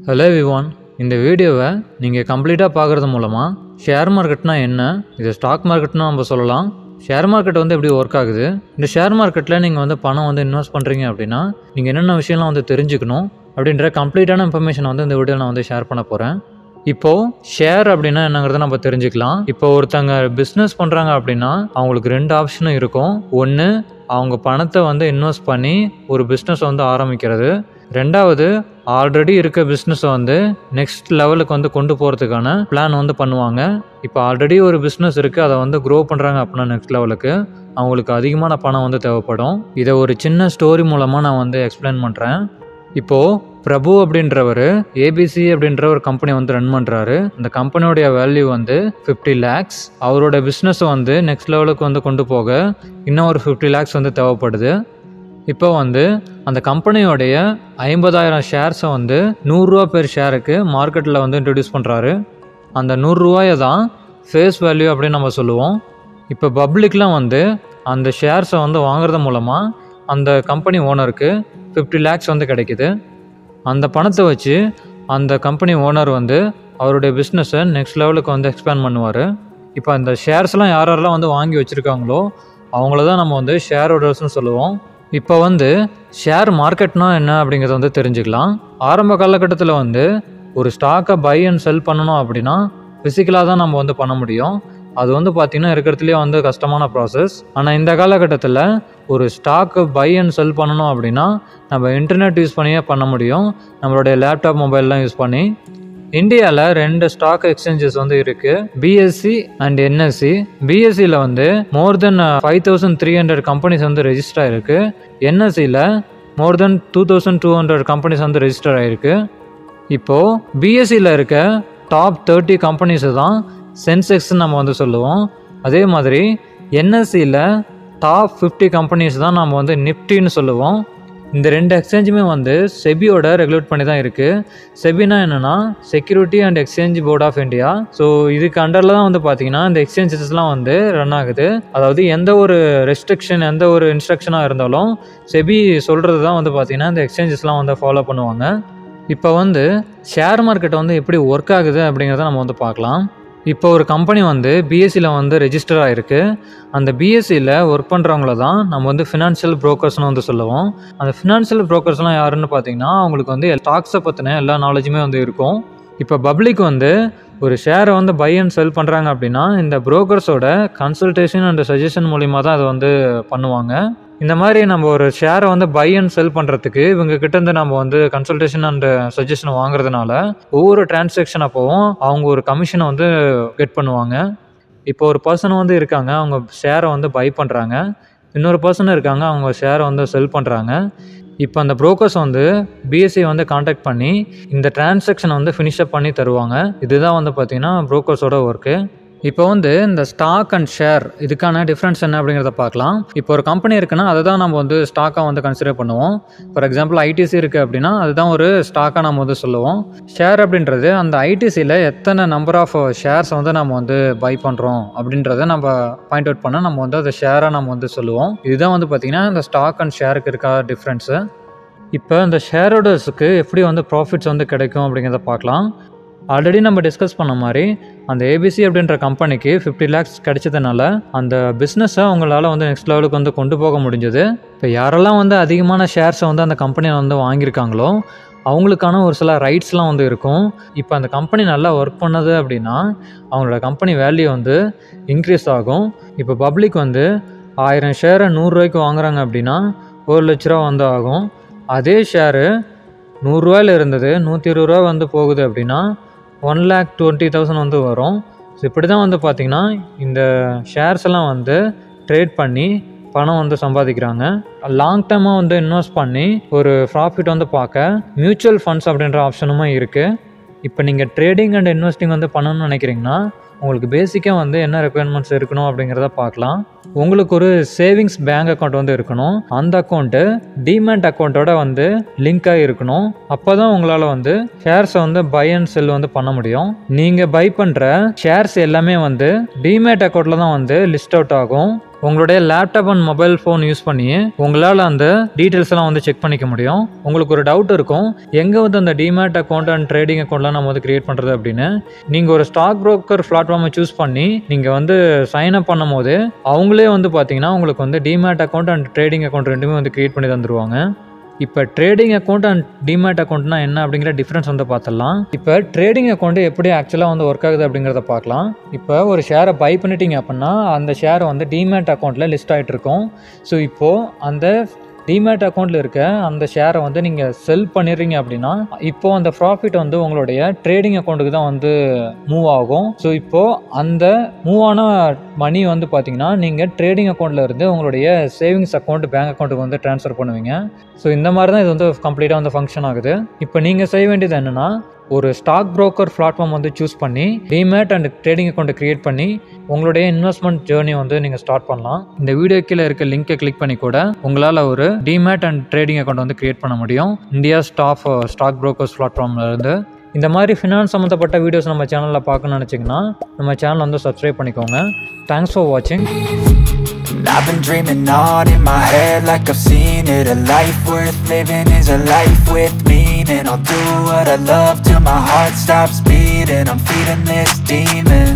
Hello everyone, இந்த வீடியோவை நீங்கள் கம்ப்ளீட்டாக பார்க்குறது மூலமாக ஷேர் மார்க்கெட்னா என்ன, இது ஸ்டாக் மார்க்கெட்னா நம்ம சொல்லலாம். ஷேர் மார்க்கெட் எப்படி ஒர்க் ஆகுது, இந்த ஷேர் மார்க்கெட்டில் நீங்கள் பணம் இன்வெஸ்ட் பண்ணுறீங்க அப்படின்னா நீங்கள் என்னென்ன விஷயம்லாம் தெரிஞ்சுக்கணும் அப்படின்ற கம்ப்ளீட்டான இன்ஃபர்மேஷனை இந்த வீடியோ நான் ஷேர் பண்ண போகிறேன். இப்போது ஷேர் அப்படின்னா என்னங்கிறத நம்ம தெரிஞ்சுக்கலாம். இப்போ ஒருத்தங்க பிஸ்னஸ் பண்ணுறாங்க அப்படின்னா அவங்களுக்கு ரெண்டு ஆப்ஷனும் இருக்கும். ஒன்று, அவங்க பணத்தை இன்வெஸ்ட் பண்ணி ஒரு பிஸ்னஸ் ஆரம்பிக்கிறது. ரெண்டாவது, ஆல்ரெடி இருக்க பிஸ்னஸை நெக்ஸ்ட் லெவலுக்கு கொண்டு போகிறதுக்கான பிளான் பண்ணுவாங்க. இப்போ ஆல்ரெடி ஒரு பிஸ்னஸ் இருக்குது, அதை க்ரோ பண்ணுறாங்க அப்படின்னா நெக்ஸ்ட் லெவலுக்கு அவங்களுக்கு அதிகமான பணம் தேவைப்படும். இதை ஒரு சின்ன ஸ்டோரி மூலமாக நான் எக்ஸ்பிளைன் பண்ணுறேன். இப்போது பிரபு அப்படின்றவர் ஏபிசி அப்படின்ற ஒரு கம்பெனி ரன் பண்ணுறாரு. அந்த கம்பெனியோடைய வேல்யூ 50 lakhs. அவரோட பிஸ்னஸை நெக்ஸ்ட் லெவலுக்கு கொண்டு போக இன்னும் ஒரு 50 lakhs தேவைப்படுது. இப்போ அந்த கம்பெனியோடைய 50,000 ஷேர்ஸை 100 ரூபா பெர் ஷேருக்கு மார்க்கெட்டில் இன்ட்ரடியூஸ் பண்ணுறாரு. அந்த 100 ரூபாயை தான் ஃபேஸ் வேல்யூ அப்படின்னு நம்ம சொல்லுவோம். இப்போ பப்ளிக்லாம் அந்த ஷேர்ஸை வாங்குறது மூலமாக அந்த கம்பெனி ஓனருக்கு 50 lakhs கிடைக்குது. அந்த பணத்தை வச்சு அந்த கம்பெனி ஓனர் அவருடைய பிஸ்னஸை நெக்ஸ்ட் லெவலுக்கு எக்ஸ்பேண்ட் பண்ணுவார். இப்போ அந்த ஷேர்ஸ்லாம் யாரெல்லாம் வாங்கி வச்சுருக்காங்களோ அவங்கள தான் நம்ம ஷேர் ஹோல்டர்ஸ்னு சொல்லுவோம். இப்போ ஷேர் மார்க்கெட்னா என்ன அப்படிங்கிறத தெரிஞ்சுக்கலாம். ஆரம்ப காலகட்டத்தில் ஒரு ஸ்டாக்கை பை அண்ட் செல் பண்ணணும் அப்படின்னா ஃபிசிக்கலாக தான் நம்ம பண்ண முடியும். அது பார்த்திங்கன்னா இருக்கிறதுலேயே கஷ்டமான ப்ராசஸ். ஆனால் இந்த காலகட்டத்தில் ஒரு ஸ்டாக்கை பை அண்ட் செல் பண்ணணும் அப்படின்னா நம்ம இன்டர்நெட் யூஸ் பண்ணியே பண்ண முடியும், நம்மளுடைய லேப்டாப் மொபைல்லாம் யூஸ் பண்ணி. இந்தியாவில் 2 ஸ்டாக் எக்ஸ்சேஞ்சஸ் இருக்குது, பிஎஸ்சி அண்ட் என்எஸ்சி. பிஎஸ்சியில் மோர் தென் 5,300 கம்பெனிஸ் ரெஜிஸ்டர் ஆகிருக்கு. என்எஸ்சியில் மோர் தென் 2,200 கம்பெனிஸ் ரெஜிஸ்டர் ஆகிருக்கு. இப்போது பிஎஸ்சியில் இருக்க டாப் 30 கம்பெனிஸை தான் சென்செக்ஸ்ன்னு நம்ம சொல்லுவோம். அதே மாதிரி என்எஸ்சியில் டாப் 50 கம்பெனிஸ் தான் நம்ம நிஃப்டின்னு சொல்லுவோம். இந்த 2 எக்ஸ்சேஞ்சுமே செபியோட ரெகுலேட் பண்ணி தான் இருக்குது. செபினா என்னென்னா security and exchange board of India. So இதுக்கு அண்டரில் தான் பார்த்தீங்கன்னா இந்த எக்ஸ்சேஞ்சஸ்லாம் ரன் ஆகுது. அதாவது எந்த ஒரு ரெஸ்ட்ரிக்ஷன், எந்த ஒரு இன்ஸ்ட்ரக்ஷனாக இருந்தாலும் செபி சொல்கிறது தான் பார்த்தீங்கன்னா இந்த எக்ஸ்சேஞ்சஸ்லாம் ஃபாலோ பண்ணுவாங்க. இப்போ ஷேர் மார்க்கெட் எப்படி ஒர்க் ஆகுது அப்படிங்கிறத நம்ம பார்க்கலாம். இப்போ ஒரு கம்பெனி பிஎஸ்சியில் ரெஜிஸ்டர் ஆகிருக்கு. அந்த பிஎஸ்சியில் ஒர்க் பண்ணுறவங்கள தான் நம்ம ஃபினான்ஷியல் ப்ரோக்கர்ஸ்னு சொல்லுவோம். அந்த ஃபினான்ஷியல் ப்ரோக்கர்ஸ்லாம் யாருன்னு பார்த்தீங்கன்னா அவங்களுக்கு ஸ்டாக்ஸை பற்றின எல்லா நாலேஜுமே இருக்கும். இப்போ பப்ளிக் ஒரு ஷேரை பை அண்ட் செல் பண்ணுறாங்க அப்படின்னா இந்த ப்ரோக்கர்ஸோட கன்சல்டேஷன் அண்ட் சஜஷன் மூலிமா தான் அதை பண்ணுவாங்க. இந்த மாதிரி நம்ம ஒரு ஷேரை பை அண்ட் செல் பண்ணுறதுக்கு இவங்க கிட்டேருந்து நம்ம கன்சல்டேஷன் அண்ட் சஜஷன் வாங்குறதுனால ஒவ்வொரு டிரான்சாக்ஷன் அப்போவும் அவங்க ஒரு கமிஷனை கெட் பண்ணுவாங்க. இப்போ ஒரு பர்சன் இருக்காங்க, அவங்க ஷேரை பை பண்ணுறாங்க. இன்னொரு பர்சன் இருக்காங்க, அவங்க ஷேரை செல் பண்ணுறாங்க. இப்போ அந்த ப்ரோக்கர்ஸ் பிஎஸ்சி கான்டாக்ட் பண்ணி இந்த டிரான்சாக்ஷனை ஃபினிஷப் பண்ணி தருவாங்க. இதுதான் பார்த்தீங்கன்னா ப்ரோக்கர்ஸோட ஒர்க்கு. இப்போ இந்த ஸ்டாக் அண்ட் ஷேர் இதுக்கான டிஃப்ரென்ஸ் என்ன அப்படிங்கிறத பார்க்கலாம். இப்போ ஒரு கம்பெனி இருக்குன்னா அதை தான் நம்ம ஸ்டாக்காக கன்சிடர் பண்ணுவோம். ஃபார் எக்ஸாம்பிள் ஐடிசி இருக்குது அப்படின்னா அதுதான் ஒரு ஸ்டாக்காக நம்ம சொல்லுவோம். ஷேர் அப்படின்றது அந்த ஐடிசியில் எத்தனை நம்பர் ஆஃப் ஷேர்ஸ் நம்ம பை பண்ணுறோம் அப்படின்றத நம்ம பாயிண்ட் அவுட் பண்ண நம்ம அதை ஷேராக நம்ம சொல்லுவோம். இதுதான் பார்த்திங்கன்னா இந்த ஸ்டாக் அண்ட் ஷேருக்கு இருக்க டிஃப்ரென்ஸு. இப்போ இந்த ஷேர் ஹோல்டர்ஸுக்கு எப்படி ப்ராஃபிட்ஸ் கிடைக்கும் அப்படிங்கிறத பார்க்கலாம். ஆல்ரெடி நம்ம டிஸ்கஸ் பண்ண மாதிரி அந்த ஏபிசி அப்படின்ற கம்பெனிக்கு 50 lakhs கிடைச்சதுனால அந்த பிஸ்னஸை அவங்களால நெக்ஸ்ட் லெவலுக்கு கொண்டு போக முடிஞ்சது. இப்போ யாரெல்லாம் அதிகமான ஷேர்ஸை அந்த கம்பெனியில் வாங்கியிருக்காங்களோ அவங்களுக்கான ஒரு சில ரைட்ஸ்லாம் இருக்கும். இப்போ அந்த கம்பெனி நல்லா ஒர்க் பண்ணது அப்படின்னா அவங்களோட கம்பெனி வேல்யூ இன்க்ரீஸ் ஆகும். இப்போ பப்ளிக் 1000 ஷேரை 100 ரூபாய்க்கு வாங்குறாங்க அப்படின்னா 1 லட்ச ரூபா ஆகும். அதே ஷேரு 100 ரூபாயில் இருந்தது 120 ரூபா போகுது அப்படின்னா 1,20,000 வரும். ஸோ இப்படி தான் பார்த்திங்கன்னா இந்த ஷேர்ஸ் எல்லாம் ட்ரேட் பண்ணி பணம் சம்பாதிக்கிறாங்க. லாங் டேர்மாக இன்வெஸ்ட் பண்ணி ஒரு ப்ராஃபிட் பார்க்க மியூச்சுவல் ஃபண்ட்ஸ் அப்படின்ற ஆப்ஷனுமே இருக்குது. இப்போ நீங்கள் ட்ரேடிங் அண்ட் இன்வெஸ்டிங் பண்ணணும்னு நினைக்கிறீங்கன்னா உங்களுக்கு பேசிக்காக என்ன ரெக்குயர்மெண்ட்ஸ் இருக்கணும் அப்படிங்கிறத பார்க்கலாம். உங்களுக்கு ஒரு சேவிங்ஸ் பேங்க் அக்கௌண்ட் இருக்கணும். அந்த அக்கௌண்ட்டு டிமேட் அக்கௌண்ட்டோட லிங்காக இருக்கணும். அப்போ தான் உங்களால் ஷேர்ஸை பை அண்ட் செல் பண்ண முடியும். நீங்கள் பை பண்ணுற ஷேர்ஸ் எல்லாமே டிமேட் அக்கௌண்ட்டில் தான் லிஸ்ட் அவுட் ஆகும். உங்களுடைய laptop and mobile phone use பண்ணி உங்களால் அந்த டீட்டெயில்ஸ் எல்லாம் வந்து செக் பண்ணிக்க முடியும். உங்களுக்கு ஒரு டவுட் இருக்கும், எங்கே வந்து அந்த டிமேட் அக்கௌண்ட் அண்ட் ட்ரேடிங் அக்கௌண்ட்லாம் நம்ம வந்து கிரியேட் பண்ணுறது அப்படின்னு. நீங்கள் ஒரு ஸ்டாக் புரோக்கர் பிளாட்ஃபார்மை சூஸ் பண்ணி நீங்கள் வந்து சைன் அப் பண்ணும் போது அவங்களே வந்து பார்த்தீங்கன்னா உங்களுக்கு வந்து demat account and trading account ரெண்டுமே வந்து கிரியேட் பண்ணி தந்துருவாங்க. இப்போ ட்ரேடிங் அக்கௌண்ட் அண்ட் டிமேட் அக்கௌண்ட்னா என்ன அப்படிங்கிற டிஃப்ரென்ஸ் வந்து பார்த்துடலாம். இப்போ ட்ரேடிங் அக்கௌண்ட் எப்படி ஆக்சுவலாக வந்து ஒர்க் ஆகுது அப்படிங்கிறத பார்க்கலாம். இப்போ ஒரு ஷேரை பை பண்ணிட்டீங்க அப்படின்னா அந்த ஷேரை வந்து டிமேட் அக்கௌண்ட்டில் லிஸ்ட் ஆகிட்டு இருக்கும். ஸோ இப்போது அந்த டிமேட் அக்கௌண்ட்டில் இருக்க அந்த ஷேரை வந்து நீங்கள் செல் பண்ணிடுறீங்க அப்படின்னா இப்போது அந்த ப்ராஃபிட் வந்து உங்களுடைய ட்ரேடிங் அக்கௌண்ட்டுக்கு தான் வந்து மூவ் ஆகும். ஸோ இப்போது அந்த மூவ் ஆன மணி வந்து பார்த்தீங்கன்னா நீங்கள் ட்ரேடிங் அக்கௌண்ட்டில் இருந்து உங்களுடைய சேவிங்ஸ் அக்கௌண்ட் பேங்க் அக்கௌண்ட்டுக்கு வந்து ட்ரான்ஸ்ஃபர் பண்ணுவீங்க. ஸோ இந்த மாதிரி தான் இது வந்து கம்ப்ளீட்டாக வந்து ஃபங்க்ஷன் ஆகுது. இப்போ நீங்கள் செய்ய வேண்டியது என்னென்னா, ஒரு ஸ்டாக் புரோக்கர் பிளாட்ஃபார்ம் வந்து சூஸ் பண்ணி டிமேட் அண்ட் ட்ரேடிங் அக்கௌண்ட்டை கிரியேட் பண்ணி உங்களுடைய இன்வெஸ்ட்மெண்ட் ஜேர்னி வந்து நீங்கள் ஸ்டார்ட் பண்ணலாம். இந்த வீடியோ கீழே இருக்க லிங்கை கிளிக் பண்ணி கூட உங்களால் ஒரு டிமேட் அண்ட் ட்ரேடிங் அக்கௌண்ட் வந்து கிரியேட் பண்ண முடியும் இந்தியா ஸ்டாக் புரோக்கர்ஸ் பிளாட்ஃபார்ம்ல இருந்து. இந்த மாதிரி ஃபினான்ஸ் சம்மந்தப்பட்ட வீடியோஸ் நம்ம சேனலில் பார்க்கணும்னு நினச்சிங்கன்னா நம்ம சேனல் வந்து சப்ஸ்கிரைப் பண்ணிக்கோங்க. தேங்க்ஸ் ஃபார் வாட்சிங். I've been dreaming on in my head like I've seen it. A life worth living is a life with meaning. I'll do what I love till my heart stops beating. I'm feeding this demon.